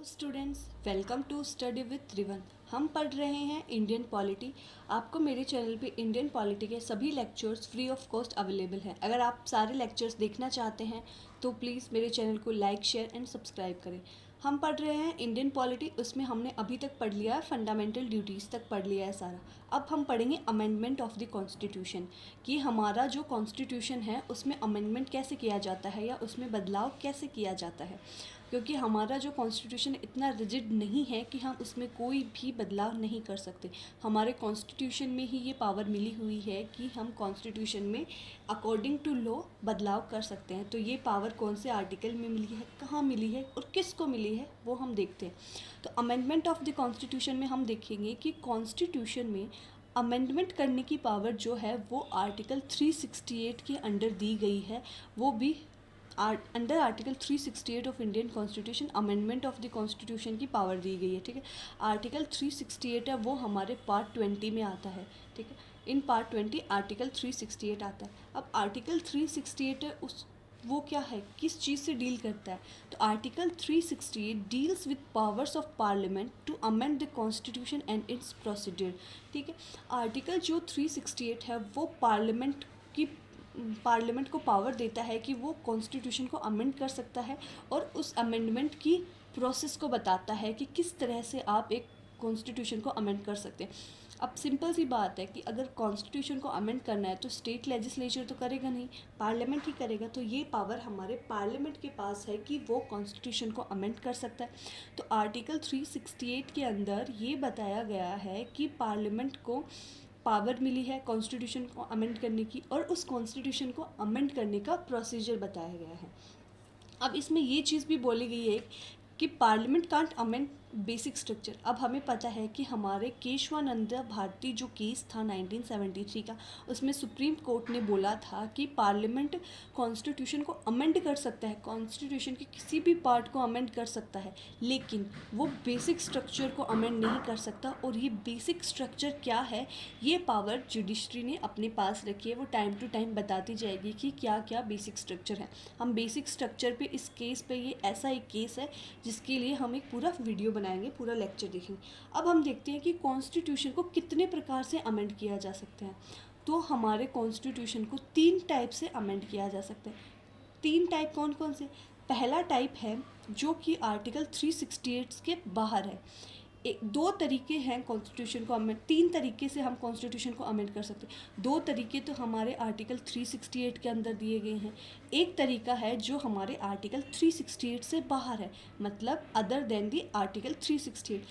Students, welcome to study with Trivan. हम पढ़ रहे हैं इंडियन पॉलिटी। आपको मेरे चैनल पे इंडियन पॉलिटी के सभी lectures free of cost available हैं। अगर आप सारे लेक्चर्स देखना चाहते हैं तो प्लीज़ मेरे चैनल को लाइक, शेयर एंड सब्सक्राइब करें। हम पढ़ रहे हैं इंडियन पॉलिटी, उसमें हमने अभी तक पढ़ लिया है, फंडामेंटल ड्यूटीज़ तक पढ़ लिया है सारा। अब हम पढ़ेंगे अमेंडमेंट ऑफ द कॉन्स्टिट्यूशन, कि हमारा जो कॉन्स्टिट्यूशन है उसमें अमेंडमेंट कैसे किया जाता है या उसमें बदलाव कैसे किया जाता है। क्योंकि हमारा जो कॉन्स्टिट्यूशन इतना रिजिड नहीं है कि हम उसमें कोई भी बदलाव नहीं कर सकते। हमारे कॉन्स्टिट्यूशन में ही ये पावर मिली हुई है कि हम कॉन्स्टिट्यूशन में अकॉर्डिंग टू लॉ बदलाव कर सकते हैं। तो ये पावर कौन से आर्टिकल में मिली है, कहाँ मिली है और किसको मिली है, वो हम देखते हैं। तो अमेंडमेंट ऑफ द कॉन्स्टिट्यूशन में हम देखेंगे कि कॉन्स्टिट्यूशन में अमेंडमेंट करने की पावर जो है वो आर्टिकल 368 के अंडर दी गई है। वो भी under article 368 of Indian constitution amendment of the constitution की पावर दी गई है। ठीक है, आर्टिकल 368 है वो हमारे पार्ट 20 में आता है। ठीक है, इन पार्ट 20 आर्टिकल 368 आता है। अब आर्टिकल 368 है उस वो क्या है, किस चीज़ से डील करता है। तो article 368 deals with powers of parliament to amend the constitution and its procedure. ठीक है, आर्टिकल जो 368 है वो पार्लियामेंट को पावर देता है कि वो कॉन्स्टिट्यूशन को अमेंड कर सकता है और उस अमेंडमेंट की प्रोसेस को बताता है कि किस तरह से आप एक कॉन्स्टिट्यूशन को अमेंड कर सकते हैं। अब सिंपल सी बात है कि अगर कॉन्स्टिट्यूशन को अमेंड करना है तो स्टेट लेजिस्लेचर तो करेगा नहीं, पार्लियामेंट ही करेगा। तो ये पावर हमारे पार्लियामेंट के पास है कि वो कॉन्स्टिट्यूशन को अमेंड कर सकता है। तो आर्टिकल 368 के अंदर ये बताया गया है कि पार्लियामेंट को पावर मिली है कॉन्स्टिट्यूशन को अमेंड करने की, और उस कॉन्स्टिट्यूशन को अमेंड करने का प्रोसीजर बताया गया है। अब इसमें ये चीज़ भी बोली गई है कि parliament can't amend basic structure. अब हमें पता है कि हमारे केशवानंद भारती जो केस था 1973 का, उसमें सुप्रीम कोर्ट ने बोला था कि पार्लियामेंट कॉन्स्टिट्यूशन को अमेंड कर सकता है, कॉन्स्टिट्यूशन के किसी भी पार्ट को अमेंड कर सकता है, लेकिन वो बेसिक स्ट्रक्चर को अमेंड नहीं कर सकता। और ये बेसिक स्ट्रक्चर क्या है, ये पावर जुडिशरी ने अपने पास रखी है। वो टाइम टू टाइम बताती जाएगी कि क्या क्या बेसिक स्ट्रक्चर है। हम बेसिक स्ट्रक्चर पे इस केस पे, ये ऐसा एक केस है जिसके लिए हम एक पूरा वीडियो बनाएंगे, पूरा लेक्चर देखेंगे। अब हम देखते हैं कि कॉन्स्टिट्यूशन को कितने प्रकार से अमेंड किया जा सकता है। तो हमारे कॉन्स्टिट्यूशन को 3 टाइप से अमेंड किया जा सकता है। 3 टाइप कौन कौन से? पहला टाइप है जो कि आर्टिकल 368 के बाहर है। दो तरीके हैं कॉन्स्टिट्यूशन को अमेंड, 3 तरीके से हम कॉन्स्टिट्यूशन को अमेंड कर सकते हैं। 2 तरीके तो हमारे आर्टिकल 368 के अंदर दिए गए हैं। एक तरीका है जो हमारे आर्टिकल 368 से बाहर है, मतलब अदर देन दी आर्टिकल 368।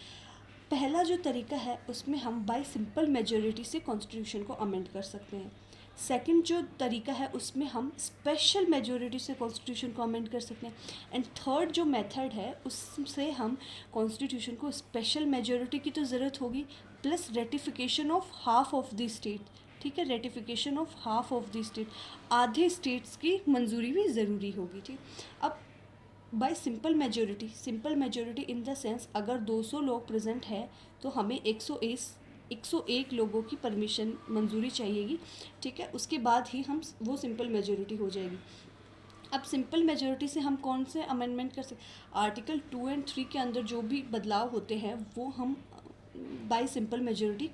पहला जो तरीका है उसमें हम बाय सिंपल मेजॉरिटी से कॉन्स्टिट्यूशन को अमेंड कर सकते हैं। सेकंड जो तरीका है उसमें हम स्पेशल मेजॉरिटी से कॉन्स्टिट्यूशन को अमेंड कर सकते हैं। एंड थर्ड जो मेथड है उससे हम कॉन्स्टिट्यूशन को स्पेशल मेजॉरिटी की तो ज़रूरत होगी, plus ratification of half of the state. ठीक है, ratification of half of the state, आधे स्टेट्स की मंजूरी भी ज़रूरी होगी। ठीक, अब bye simple majority in the sense अगर 200 लोग प्रेजेंट है तो हमें 101 लोगों की परमिशन मंजूरी चाहिएगी। ठीक है, उसके बाद ही हम वो सिंपल मेजॉरिटी हो जाएगी। अब सिंपल मेजॉरिटी से हम कौन से अमेंडमेंट कर सकते? आर्टिकल 2 एंड 3 के अंदर जो भी बदलाव होते हैं वो हम बाय सिंपल मेजॉरिटी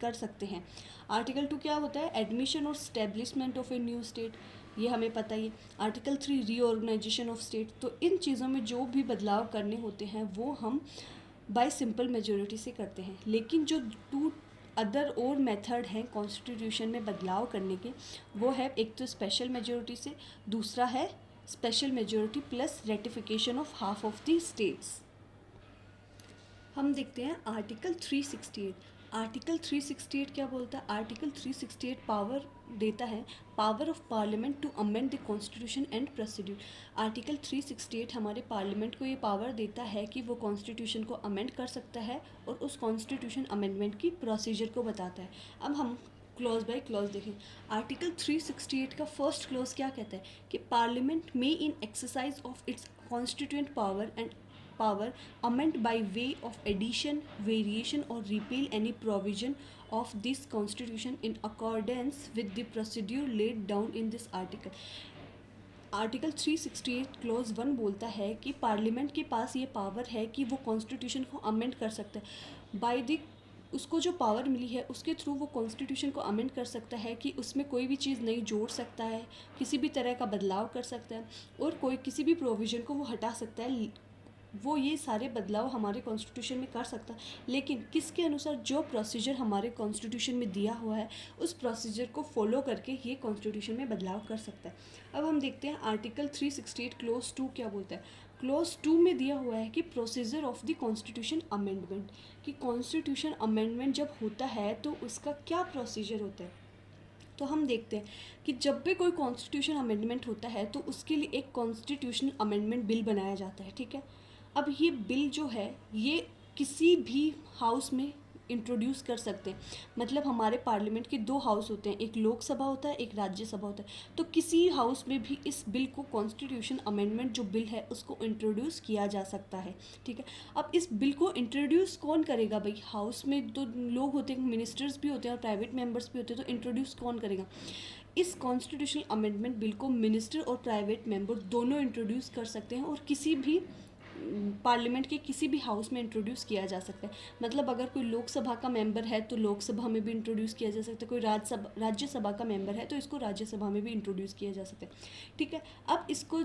कर सकते हैं। आर्टिकल 2 क्या होता है? एडमिशन और establishment of a new state, ये हमें पता ही है। Article 3 reorganisation of state. तो इन चीज़ों में जो भी बदलाव करने होते हैं वो हम बाय सिंपल मेजॉरिटी से करते हैं। लेकिन जो 2 अदर और मेथड हैं कॉन्स्टिट्यूशन में बदलाव करने के, वो है एक तो स्पेशल मेजॉरिटी से, दूसरा है special majority plus ratification of half of the states. हम देखते हैं आर्टिकल 368। आर्टिकल 368 क्या बोलता है? आर्टिकल 368 पावर देता है, power of parliament to amend the constitution and procedure. Article 368 हमारे पार्लियामेंट को ये पावर देता है कि वो कॉन्स्टिट्यूशन को अमेंड कर सकता है और उस कॉन्स्टिट्यूशन अमेंडमेंट की प्रोसीजर को बताता है। अब हम क्लॉज बाय क्लॉज देखें। आर्टिकल 368 का फर्स्ट क्लॉज क्या कहता है कि पार्लियामेंट में in exercise of its constituent power and power amend by way of addition, variation or repeal any provision of this constitution in accordance with the procedure laid down in this article। Article 368 clause 1 बोलता है कि parliament के पास ये power है कि वो constitution को amend कर सकता है। बाय द उसको जो पावर मिली है उसके थ्रू वो कॉन्स्टिट्यूशन को अमेंड कर सकता है कि उसमें कोई भी चीज़ नई जोड़ सकता है, किसी भी तरह का बदलाव कर सकता है और कोई किसी भी प्रोविज़न को वो हटा सकता है। वो ये सारे बदलाव हमारे कॉन्स्टिट्यूशन में कर सकता है, लेकिन किसके अनुसार? जो प्रोसीजर हमारे कॉन्स्टिट्यूशन में दिया हुआ है उस प्रोसीजर को फॉलो करके ये कॉन्स्टिट्यूशन में बदलाव कर सकता है। अब हम देखते हैं आर्टिकल 368 क्लोज 2 क्या बोलता है। क्लोज 2 में दिया हुआ है कि procedure of the constitution amendment, कि कॉन्स्टिट्यूशन अमेंडमेंट जब होता है तो उसका क्या प्रोसीजर होता है। तो हम देखते हैं कि जब भी कोई कॉन्स्टिट्यूशन अमेंडमेंट होता है तो उसके लिए एक कॉन्स्टिट्यूशन अमेंडमेंट बिल बनाया जाता है, ठीक है। अब ये बिल जो है ये किसी भी हाउस में इंट्रोड्यूस कर सकते हैं। मतलब हमारे पार्लियामेंट के 2 हाउस होते हैं, एक लोकसभा होता है, एक राज्यसभा होता है। तो किसी हाउस में भी इस बिल को, कॉन्स्टिट्यूशन अमेंडमेंट जो बिल है उसको इंट्रोड्यूस किया जा सकता है, ठीक है। अब इस बिल को इंट्रोड्यूस कौन करेगा भाई? हाउस में तो लोग होते हैं, मिनिस्टर्स भी होते हैं और प्राइवेट मेंबर्स भी होते हैं, तो इंट्रोड्यूस कौन करेगा? इस कॉन्स्टिट्यूशनल अमेंडमेंट बिल को मिनिस्टर और प्राइवेट मेंबर दोनों इंट्रोड्यूस कर सकते हैं और किसी भी पार्लियामेंट के किसी भी हाउस में इंट्रोड्यूस किया जा सकता है। मतलब अगर कोई लोकसभा का मेंबर है तो लोकसभा में भी इंट्रोड्यूस किया जा सकता है, कोई राज्यसभा का मेंबर है तो इसको राज्यसभा में भी इंट्रोड्यूस किया जा सकता है, ठीक है। अब इसको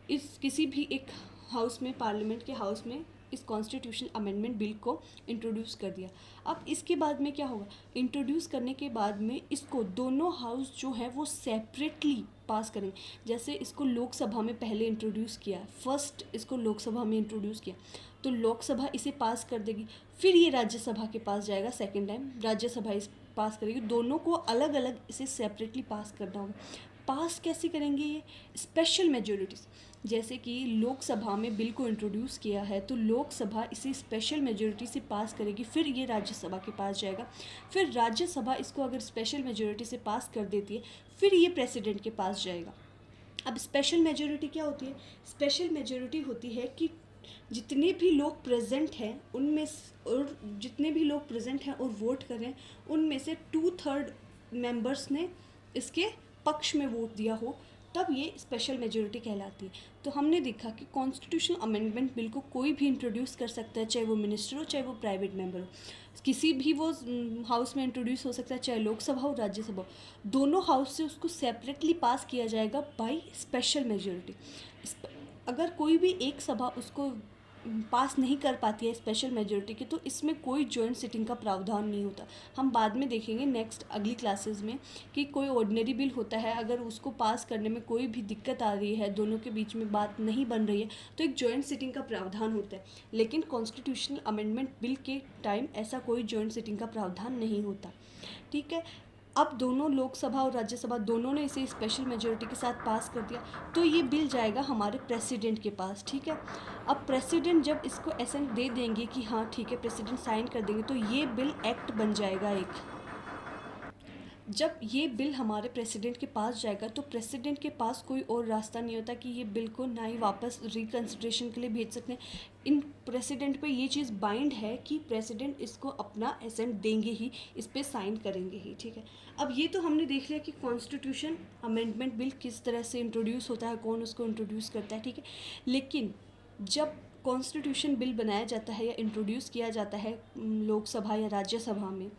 इस किसी भी एक हाउस में, पार्लियामेंट के हाउस में इस कॉन्स्टिट्यूशन अमेंडमेंट बिल को इंट्रोड्यूस कर दिया। अब इसके बाद में क्या होगा? इंट्रोड्यूस करने के बाद में इसको दोनों हाउस जो है वो सेपरेटली पास करेंगे। जैसे इसको लोकसभा में पहले इंट्रोड्यूस किया, फर्स्ट इसको लोकसभा में इंट्रोड्यूस किया तो लोकसभा इसे पास कर देगी, फिर ये राज्यसभा के पास जाएगा, सेकेंड टाइम राज्यसभा इस पास करेगी। दोनों को अलग अलग इसे सेपरेटली पास करना होगा। पास कैसे करेंगे? ये स्पेशल मेजोरिटीज, जैसे कि लोकसभा में बिल को इंट्रोड्यूस किया है तो लोकसभा इसे स्पेशल मेजोरिटी से पास करेगी, फिर ये राज्यसभा के पास जाएगा, फिर राज्यसभा इसको अगर स्पेशल मेजोरिटी से पास कर देती है फिर ये प्रेसिडेंट के पास जाएगा। अब स्पेशल मेजोरिटी क्या होती है? स्पेशल मेजोरिटी होती है कि जितने भी लोग प्रेजेंट हैं उनमें और जितने भी लोग प्रेजेंट हैं और वोट कर रहे हैं उनमें से 2/3 मेंबर्स ने इसके पक्ष में वोट दिया हो, तब ये स्पेशल मेजोरिटी कहलाती है। तो हमने देखा कि कॉन्स्टिट्यूशनल अमेंडमेंट बिल को कोई भी इंट्रोड्यूस कर सकता है, चाहे वो मिनिस्टर हो चाहे वो प्राइवेट मेंबर हो, किसी भी वो हाउस में इंट्रोड्यूस हो सकता है, चाहे लोकसभा हो राज्यसभा हो। दोनों हाउस से उसको सेपरेटली पास किया जाएगा बाय स्पेशल मेजोरिटी। अगर कोई भी एक सभा उसको पास नहीं कर पाती है स्पेशल मेजोरिटी की, तो इसमें कोई जॉइंट सिटिंग का प्रावधान नहीं होता। हम बाद में देखेंगे नेक्स्ट अगली क्लासेस में कि कोई ऑर्डिनरी बिल होता है, अगर उसको पास करने में कोई भी दिक्कत आ रही है, दोनों के बीच में बात नहीं बन रही है, तो एक जॉइंट सिटिंग का प्रावधान होता है। लेकिन कॉन्स्टिट्यूशनल अमेंडमेंट बिल के टाइम ऐसा कोई जॉइंट सिटिंग का प्रावधान नहीं होता, ठीक है। अब दोनों लोकसभा और राज्यसभा दोनों ने इसे स्पेशल मेजोरिटी के साथ पास कर दिया तो ये बिल जाएगा हमारे प्रेसिडेंट के पास, ठीक है। अब प्रेसिडेंट जब इसको एसेंट दे देंगे कि हाँ ठीक है, प्रेसिडेंट साइन कर देंगे, तो ये बिल एक्ट बन जाएगा एक। जब ये बिल हमारे प्रेसिडेंट के पास जाएगा तो प्रेसिडेंट के पास कोई और रास्ता नहीं होता कि ये बिल को ना ही वापस रिकन्सिडरेशन के लिए भेज सकते हैं। इन प्रेसिडेंट पे ये चीज़ बाइंड है कि प्रेसिडेंट इसको अपना एसेंट देंगे ही, इस पे साइन करेंगे ही, ठीक है। अब ये तो हमने देख लिया कि कॉन्स्टिट्यूशन अमेंडमेंट बिल किस तरह से इंट्रोड्यूस होता है, कौन उसको इंट्रोड्यूस करता है, ठीक है। लेकिन जब कॉन्स्टिट्यूशन बिल बनाया जाता है या इंट्रोड्यूस किया जाता है लोकसभा या राज्यसभा में,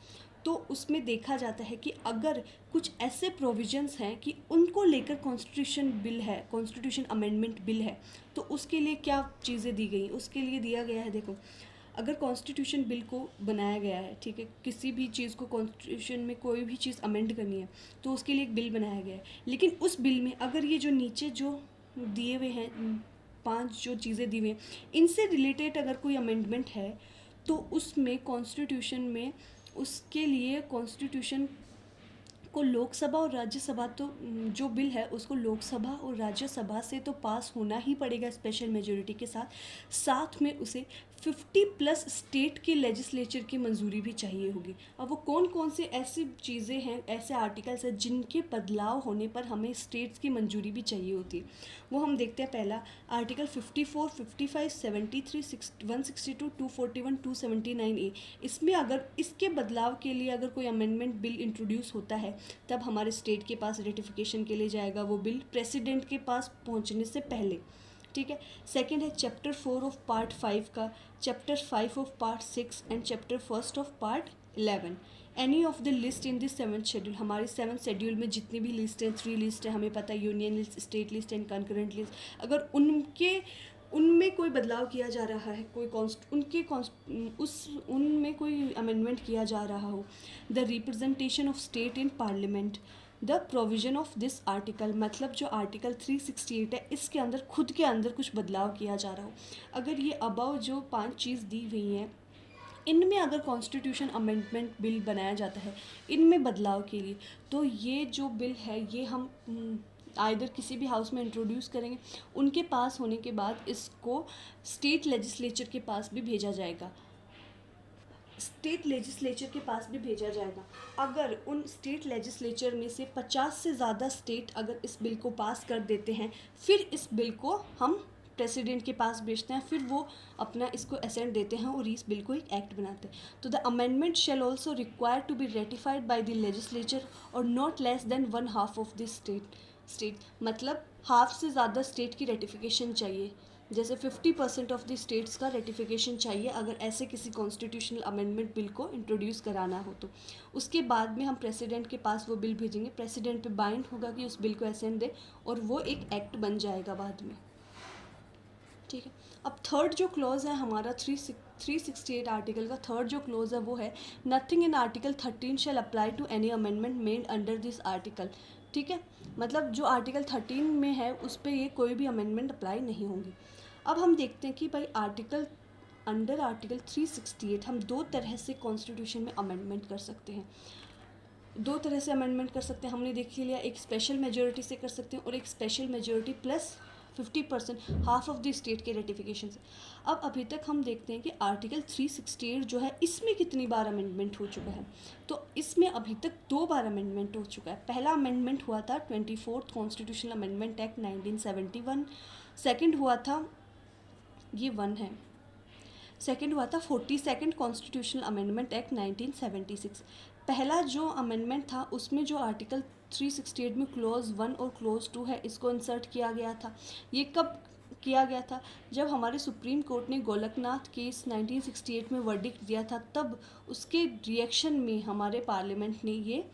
तो उसमें देखा जाता है कि अगर कुछ ऐसे प्रोविजंस हैं कि उनको लेकर कॉन्स्टिट्यूशन बिल है, कॉन्स्टिट्यूशन अमेंडमेंट बिल है, तो उसके लिए क्या चीज़ें दी गई? उसके लिए दिया गया है, देखो, अगर कॉन्स्टिट्यूशन बिल को बनाया गया है, ठीक है, किसी भी चीज़ को कॉन्स्टिट्यूशन में कोई भी चीज़ अमेंड करनी है तो उसके लिए एक बिल बनाया गया है। लेकिन उस बिल में अगर ये जो नीचे जो दिए हुए हैं 5 जो चीज़ें दी हुई हैं, इनसे रिलेटेड अगर कोई अमेंडमेंट है तो उसमें कॉन्स्टिट्यूशन में उसके लिए कॉन्स्टिट्यूशन को लोकसभा और राज्यसभा, तो जो बिल है उसको लोकसभा और राज्यसभा से तो पास होना ही पड़ेगा स्पेशल मेजोरिटी के साथ, साथ में उसे 50+ स्टेट के लेजिस्लेचर की मंजूरी भी चाहिए होगी। अब वो कौन कौन से ऐसी चीज़ें हैं, ऐसे आर्टिकल्स हैं जिनके बदलाव होने पर हमें स्टेट्स की मंजूरी भी चाहिए होती है, वो हम देखते हैं। पहला आर्टिकल 54, 55, 73, 162, 241, 279A। इसमें अगर इसके बदलाव के लिए अगर कोई अमेंडमेंट बिल इंट्रोड्यूस होता है तब हमारे स्टेट के पास रेटिफिकेशन के लिए जाएगा वो बिल, प्रेसिडेंट के पास पहुंचने से पहले। ठीक है। सेकंड है चैप्टर 4 ऑफ पार्ट 5 का, chapter 5 of part 6 and chapter 1 of part 11। Any of the list in this 7th schedule, हमारे 7th शेड्यूल में जितनी भी लिस्ट हैं, 3 लिस्ट है, हमें पता है, union list, state list and concurrent list, अगर उनमें कोई बदलाव किया जा रहा है, उनमें कोई अमेंडमेंट किया जा रहा हो, the representation of state in parliament, the provision of this article, मतलब जो आर्टिकल 368 है इसके अंदर खुद के अंदर कुछ बदलाव किया जा रहा हो, अगर ये अबव जो 5 चीज़ दी हुई हैं इनमें अगर कॉन्स्टिट्यूशन अमेंडमेंट बिल बनाया जाता है इनमें बदलाव के लिए, तो ये जो बिल है ये हम आइदर किसी भी हाउस में इंट्रोड्यूस करेंगे, उनके पास होने के बाद इसको स्टेट लेजिस्लेचर के पास भी भेजा जाएगा, अगर उन स्टेट लेजिस्लेचर में से 50 से ज़्यादा स्टेट अगर इस बिल को पास कर देते हैं, फिर इस बिल को हम प्रेसिडेंट के पास भेजते हैं, फिर वो अपना इसको असेंट देते हैं और इस बिल को एक एक्ट बनाते हैं। तो the amendment shall also require to be ratified by the legislature और not less than 1/2 of this state, मतलब हाफ से ज़्यादा स्टेट की रेटिफिकेशन चाहिए, जैसे 50% ऑफ द स्टेट्स का रेटिफिकेशन चाहिए अगर ऐसे किसी कॉन्स्टिट्यूशनल अमेंडमेंट बिल को इंट्रोड्यूस कराना हो। तो उसके बाद में हम प्रेसिडेंट के पास वो बिल भेजेंगे, प्रेसिडेंट पे बाइंड होगा कि उस बिल को असेंट दे और वो एक एक्ट बन जाएगा बाद में। ठीक है। अब थर्ड जो क्लॉज है हमारा 368 आर्टिकल का थर्ड जो क्लॉज है वो है nothing in article 13 shall apply to any amendment made under this article. ठीक है, मतलब जो आर्टिकल 13 में है उस पर ये कोई भी अमेंडमेंट अप्लाई नहीं होंगी। अब हम देखते हैं कि भाई अंडर आर्टिकल 368 हम दो तरह से कॉन्स्टिट्यूशन में अमेंडमेंट कर सकते हैं, हमने देख लिया, एक स्पेशल मेजोरिटी से कर सकते हैं और एक special majority plus 50% half of the state के रेटिफिकेशन से। अब अभी तक हम देखते हैं कि आर्टिकल 368 जो है इसमें कितनी बार अमेंडमेंट हो चुका है, तो इसमें अभी तक 2 बार अमेंडमेंट हो चुका है। पहला अमेंडमेंट हुआ था 24th constitutional amendment act 1971, second हुआ था, ये 1 है, सेकंड हुआ था 42nd कॉन्स्टिट्यूशनल अमेंडमेंट एक्ट 1976। पहला जो अमेंडमेंट था उसमें जो आर्टिकल 368 में क्लोज 1 और क्लोज 2 है इसको इंसर्ट किया गया था। ये कब किया गया था? जब हमारे सुप्रीम कोर्ट ने गोलकनाथ केस 1968 में वर्डिक्ट दिया था, तब उसके रिएक्शन में हमारे पार्लियामेंट ने ये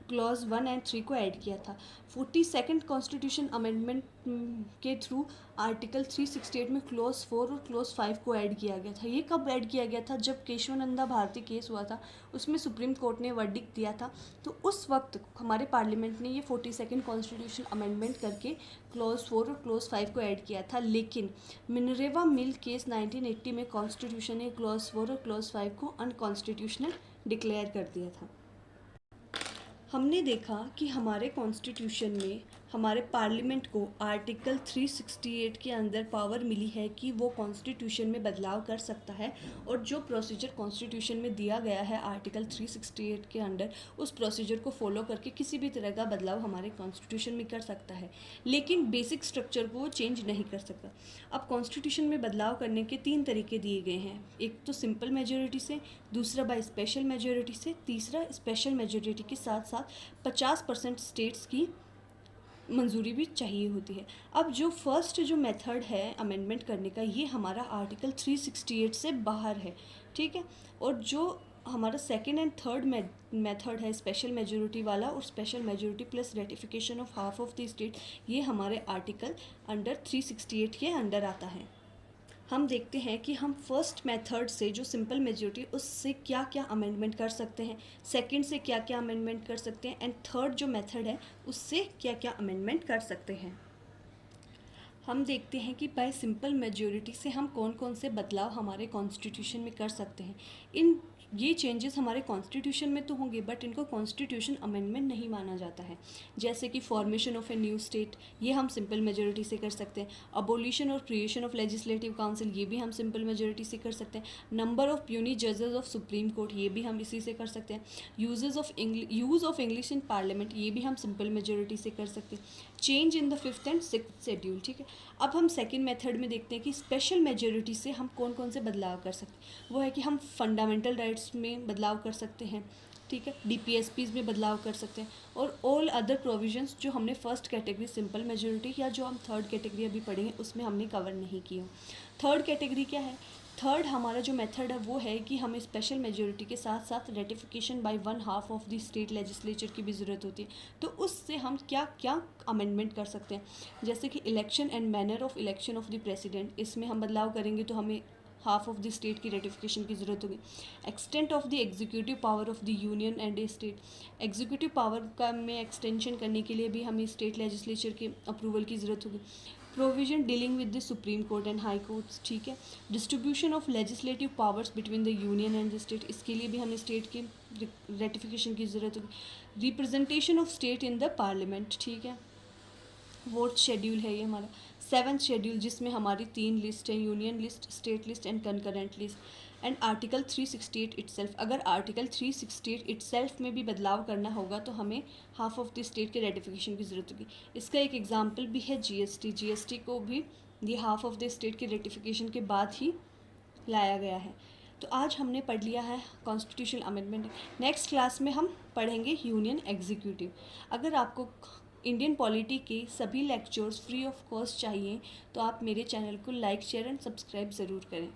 क्लॉज 1 एंड 3 को ऐड किया था। 42nd कॉन्स्टिट्यूशन अमेंडमेंट के थ्रू आर्टिकल 368 में क्लॉज 4 और क्लॉज 5 को ऐड किया गया था। ये कब ऐड किया गया था? जब केशवानंदा भारती केस हुआ था, उसमें सुप्रीम कोर्ट ने वर्डिक्ट दिया था, तो उस वक्त हमारे पार्लियामेंट ने ये 42nd कॉन्स्टिट्यूशन अमेंडमेंट करके क्लॉज 4 और क्लॉज 5 को ऐड किया था। लेकिन मिनरेवा मिल केस 1980 में कॉन्स्टिट्यूशन ने क्लॉज 4 और क्लॉज 5 को अनकॉन्स्टिट्यूशनल डिक्लेयर कर दिया था। हमने देखा कि हमारे कॉन्स्टिट्यूशन में हमारे पार्लियामेंट को आर्टिकल 368 के अंदर पावर मिली है कि वो कॉन्स्टिट्यूशन में बदलाव कर सकता है, और जो प्रोसीजर कॉन्स्टिट्यूशन में दिया गया है आर्टिकल 368 के अंडर, उस प्रोसीजर को फॉलो करके किसी भी तरह का बदलाव हमारे कॉन्स्टिट्यूशन में कर सकता है, लेकिन बेसिक स्ट्रक्चर को वो चेंज नहीं कर सकता। अब कॉन्स्टिट्यूशन में बदलाव करने के 3 तरीके दिए गए हैं, एक तो सिंपल मेजोरिटी से, दूसरा बाय स्पेशल मेजोरिटी से, तीसरा स्पेशल मेजोरिटी के साथ साथ 50% स्टेट्स की मंजूरी भी चाहिए होती है। अब जो फर्स्ट जो मेथड है अमेंडमेंट करने का, ये हमारा आर्टिकल 368 से बाहर है, ठीक है। और जो हमारा सेकेंड एंड थर्ड मेथड है स्पेशल मेजोरिटी वाला, और special majority plus ratification of half of the state, ये हमारे आर्टिकल अंडर 368 के अंडर आता है। हम देखते हैं कि हम फर्स्ट मेथड से जो सिंपल मेजोरिटी, उससे क्या क्या अमेंडमेंट कर सकते हैं, सेकंड से क्या क्या अमेंडमेंट कर सकते हैं, एंड थर्ड जो मेथड है उससे क्या क्या अमेंडमेंट कर सकते हैं। हम देखते हैं कि बाय सिंपल मेजॉरिटी से हम कौन कौन से बदलाव हमारे कॉन्स्टिट्यूशन में कर सकते हैं। ये चेंजेस हमारे कॉन्स्टिट्यूशन में तो होंगे, बट इनको कॉन्स्टिट्यूशन अमेंडमेंट नहीं माना जाता है। जैसे कि formation of a new state, ये हम सिंपल मेजॉरिटी से कर सकते हैं। अबोलिशन और क्रिएशन ऑफ लेजिस्लेटिव काउंसिल, ये भी हम सिंपल मेजॉरिटी से कर सकते हैं। नंबर ऑफ प्यूनी जजेस ऑफ सुप्रीम कोर्ट, ये भी हम इसी से कर सकते हैं। Use of English in parliament, ये भी हम सिंपल मेजॉरिटी से कर सकते हैं। Change in the 5th and 6th schedule, ठीक है। अब हम सेकंड मेथड में देखते हैं कि स्पेशल मेजॉरिटी से हम कौन कौन से बदलाव कर सकते हैं। वो है कि हम फंडामेंटल राइट्स में बदलाव कर सकते हैं, ठीक है, DPSPs में बदलाव कर सकते हैं, और ऑल अदर प्रोविजंस जो हमने फर्स्ट कैटेगरी सिंपल मेजॉरिटी या जो हम थर्ड कैटेगरी अभी पढ़ेंगे उसमें हमने कवर नहीं किया। थर्ड कैटेगरी क्या है? थर्ड हमारा जो मेथड है वो है कि हमें स्पेशल मेजॉरिटी के साथ साथ ratification by 1/2 of the state legislature की भी ज़रूरत होती है। तो उससे हम क्या क्या अमेंडमेंट कर सकते हैं, जैसे कि election and manner of election of the president, इसमें हम बदलाव करेंगे तो हमें हाफ ऑफ द स्टेट की रेटिफिकेशन की ज़रूरत होगी। Extent of the executive power of the union and A state, executive power का में एक्सटेंशन करने के लिए भी हमें स्टेट लेजिस्लेचर के अप्रूवल की ज़रूरत होगी। Provision dealing with the supreme court and high courts, ठीक है। Distribution of legislative powers between the union and the state, इसके लिए भी हमें स्टेट की रेटिफिकेशन की ज़रूरत होगी। Representation of state in the parliament, ठीक है। फोर्थ शेड्यूल है ये हमारा। 7th शेड्यूल जिसमें हमारी 3 लिस्ट है, union list, state list and concurrent list. And article 368 itself, अगर आर्टिकल 368 इटसेल्फ में भी बदलाव करना होगा तो हमें हाफ ऑफ द स्टेट के रेटिफिकेशन की ज़रूरत होगी। इसका एक एग्जांपल भी है GST को भी ये हाफ ऑफ द स्टेट के रेटिफिकेशन के बाद ही लाया गया है। तो आज हमने पढ़ लिया है कॉन्स्टिट्यूशनल अमेंडमेंट। नेक्स्ट क्लास में हम पढ़ेंगे यूनियन एग्जीक्यूटिव। अगर आपको इंडियन पॉलिटी के सभी लेक्चर्स फ्री ऑफ कॉस्ट चाहिए तो आप मेरे चैनल को लाइक, शेयर एंड सब्सक्राइब ज़रूर करें।